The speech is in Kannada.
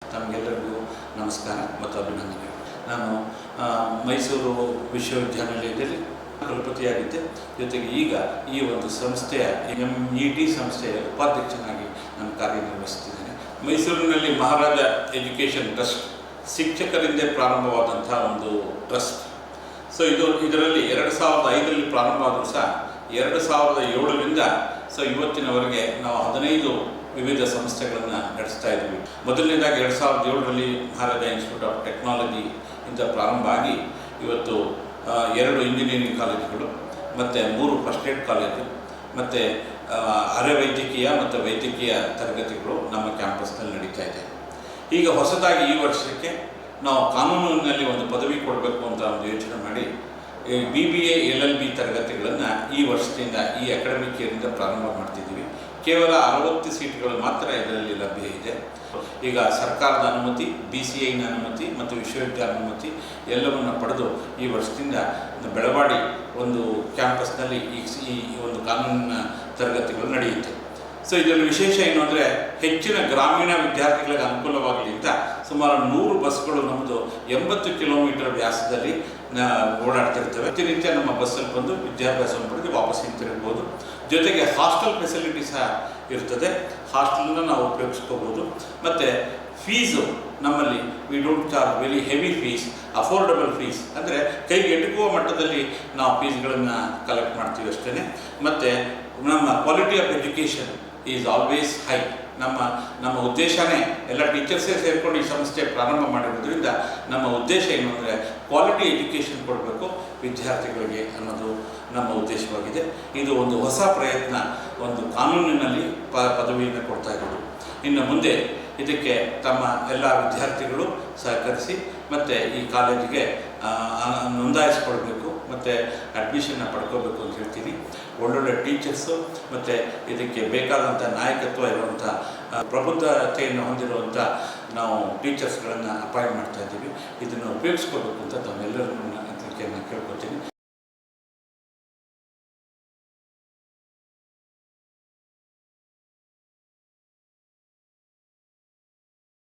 ತಮಗೆಲ್ಲರಿಗೂ ನಮಸ್ಕಾರ ಮತ್ತು ಅಭಿನಂದನೆಗಳು. ನಾನು ಮೈಸೂರು ವಿಶ್ವವಿದ್ಯಾನಿಲಯದಲ್ಲಿ ಕುಲಪತಿಯಾಗಿದ್ದೆ. ಜೊತೆಗೆ ಈಗ ಈ ಒಂದು ಸಂಸ್ಥೆಯ MET ಸಂಸ್ಥೆಯ ಉಪಾಧ್ಯಕ್ಷನಾಗಿ ನಾನು ಕಾರ್ಯನಿರ್ವಹಿಸುತ್ತಿದ್ದೇನೆ. ಮೈಸೂರಿನಲ್ಲಿ ಮಹಾರಾಜ ಎಜುಕೇಷನ್ ಟ್ರಸ್ಟ್ ಶಿಕ್ಷಕರಿಂದ ಪ್ರಾರಂಭವಾದಂಥ ಒಂದು ಟ್ರಸ್ಟ್. ಇದರಲ್ಲಿ 2005ರಲ್ಲಿ ಪ್ರಾರಂಭ ಆದರೂ ಸಹ 2007ರಿಂದ ಇವತ್ತಿನವರೆಗೆ ನಾವು 15 ವಿವಿಧ ಸಂಸ್ಥೆಗಳನ್ನು ನಡೆಸ್ತಾ ಇದ್ದೀವಿ. ಮೊದಲನೇದಾಗಿ 2007ರಲ್ಲಿ ಮಹಾರಾಜ ಇನ್ಸ್ಟಿಟ್ಯೂಟ್ ಆಫ್ ಟೆಕ್ನಾಲಜಿ ಇಂದ ಪ್ರಾರಂಭ ಆಗಿ ಇವತ್ತು 2 ಇಂಜಿನಿಯರಿಂಗ್ ಕಾಲೇಜುಗಳು ಮತ್ತು 3 ಫಸ್ಟ್ ಏಡ್ ಕಾಲೇಜು ಮತ್ತು ಅರೆವೈದ್ಯಕೀಯ ಮತ್ತು ವೈದ್ಯಕೀಯ ತರಗತಿಗಳು ನಮ್ಮ ಕ್ಯಾಂಪಸ್ನಲ್ಲಿ ನಡೀತಾ ಇದೆ. ಈಗ ಹೊಸದಾಗಿ ಈ ವರ್ಷಕ್ಕೆ ನಾವು ಕಾನೂನಿನಲ್ಲಿ ಒಂದು ಪದವಿ ಕೊಡಬೇಕು ಅಂತ ಒಂದು ಯೋಚನೆ ಮಾಡಿ BBA LLB ತರಗತಿಗಳನ್ನು ಈ ವರ್ಷದಿಂದ ಈ ಅಕಾಡೆಮಿಕ್ ಇಯರಿಂದ ಪ್ರಾರಂಭ ಮಾಡ್ತಿದ್ದೀವಿ. ಕೇವಲ 60 ಸೀಟ್ಗಳು ಮಾತ್ರ ಇದರಲ್ಲಿ ಲಭ್ಯ ಇದೆ. ಈಗ ಸರ್ಕಾರದ ಅನುಮತಿ, BCIನ ಅನುಮತಿ ಮತ್ತು ವಿಶ್ವವಿದ್ಯಾಲಯ ಅನುಮತಿ ಎಲ್ಲವನ್ನು ಪಡೆದು ಈ ವರ್ಷದಿಂದ ಬೆಳವಾಡಿ ಒಂದು ಕ್ಯಾಂಪಸ್ನಲ್ಲಿ ಈ ಒಂದು ಕಾನೂನಿನ ತರಗತಿಗಳು ನಡೆಯುತ್ತೆ. ಇದರಲ್ಲಿ ವಿಶೇಷ ಏನು ಅಂದರೆ ಹೆಚ್ಚಿನ ಗ್ರಾಮೀಣ ವಿದ್ಯಾರ್ಥಿಗಳಿಗೆ ಅನುಕೂಲವಾಗಲಿ ಅಂತ ಸುಮಾರು 100 ಬಸ್ಗಳು ನಮ್ಮದು 80 ಕಿಲೋಮೀಟರ್ ವ್ಯಾಸದಲ್ಲಿ ಓಡಾಡ್ತಿರ್ತವೆ. ಪ್ರತಿನಿತ್ಯ ನಮ್ಮ ಬಸ್ಸಲ್ಲಿ ಬಂದು ವಿದ್ಯಾಭ್ಯಾಸವನ್ನು ಪಡೆದು ವಾಪಸ್ ಹಿಂತಿರುಗ್ಬೋದು. ಜೊತೆಗೆ ಹಾಸ್ಟೆಲ್ ಫೆಸಿಲಿಟಿ ಸಹ ಇರ್ತದೆ. ಹಾಸ್ಟೆಲನ್ನು ನಾವು ಉಪಯೋಗಿಸ್ಕೋಬೋದು. ಮತ್ತು ಫೀಸು ನಮ್ಮಲ್ಲಿ we don't charge very heavy fees, affordable fees, ಅಂದರೆ ಕೈಗೆ ಎಟುಕುವ ಮಟ್ಟದಲ್ಲಿ ನಾವು ಫೀಸ್ಗಳನ್ನು ಕಲೆಕ್ಟ್ ಮಾಡ್ತೀವಿ ಅಷ್ಟೇ. ಮತ್ತು ನಮ್ಮ quality of education is always high. ನಮ್ಮ ಉದ್ದೇಶನೇ ಎಲ್ಲ ಟೀಚರ್ಸೇ ಸೇರಿಕೊಂಡು ಈ ಸಂಸ್ಥೆ ಪ್ರಾರಂಭ ಮಾಡಿರೋದ್ರಿಂದ ನಮ್ಮ ಉದ್ದೇಶ ಏನು ಅಂದರೆ ಕ್ವಾಲಿಟಿ ಎಜುಕೇಷನ್ ಕೊಡಬೇಕು ವಿದ್ಯಾರ್ಥಿಗಳಿಗೆ ಅನ್ನೋದು ನಮ್ಮ ಉದ್ದೇಶವಾಗಿದೆ. ಇದು ಒಂದು ಹೊಸ ಪ್ರಯತ್ನ, ಒಂದು ಕಾನೂನಿನಲ್ಲಿ ಪದವಿಯನ್ನು ಕೊಡ್ತಾ ಇರೋದು. ಇನ್ನು ಮುಂದೆ ಇದಕ್ಕೆ ತಮ್ಮ ಎಲ್ಲ ವಿದ್ಯಾರ್ಥಿಗಳು ಸಹಕರಿಸಿ ಮತ್ತು ಈ ಕಾಲೇಜಿಗೆ ನೋಂದಾಯಿಸ್ಕೊಳ್ಬೇಕು ಮತ್ತು ಅಡ್ಮಿಷನ್ನ ಪಡ್ಕೋಬೇಕು ಅಂತ ಹೇಳ್ತೀನಿ. ಒಳ್ಳೊಳ್ಳೆ ಟೀಚರ್ಸು ಮತ್ತು ಇದಕ್ಕೆ ಬೇಕಾದಂಥ ನಾಯಕತ್ವ ಇರುವಂಥ ಪ್ರಬುದ್ಧತೆಯನ್ನು ಹೊಂದಿರುವಂಥ ನಾವು ಟೀಚರ್ಸ್ಗಳನ್ನು ಅಪಾಯಿಂಟ್ ಮಾಡ್ತಾ ಇದ್ದೀವಿ. ಇದನ್ನು ಉಪಯೋಗಿಸ್ಕೋಬೇಕು ಅಂತ ತಮ್ಮೆಲ್ಲರನ್ನು ನಾನು ಕೇಳ್ಕೊತೀನಿ.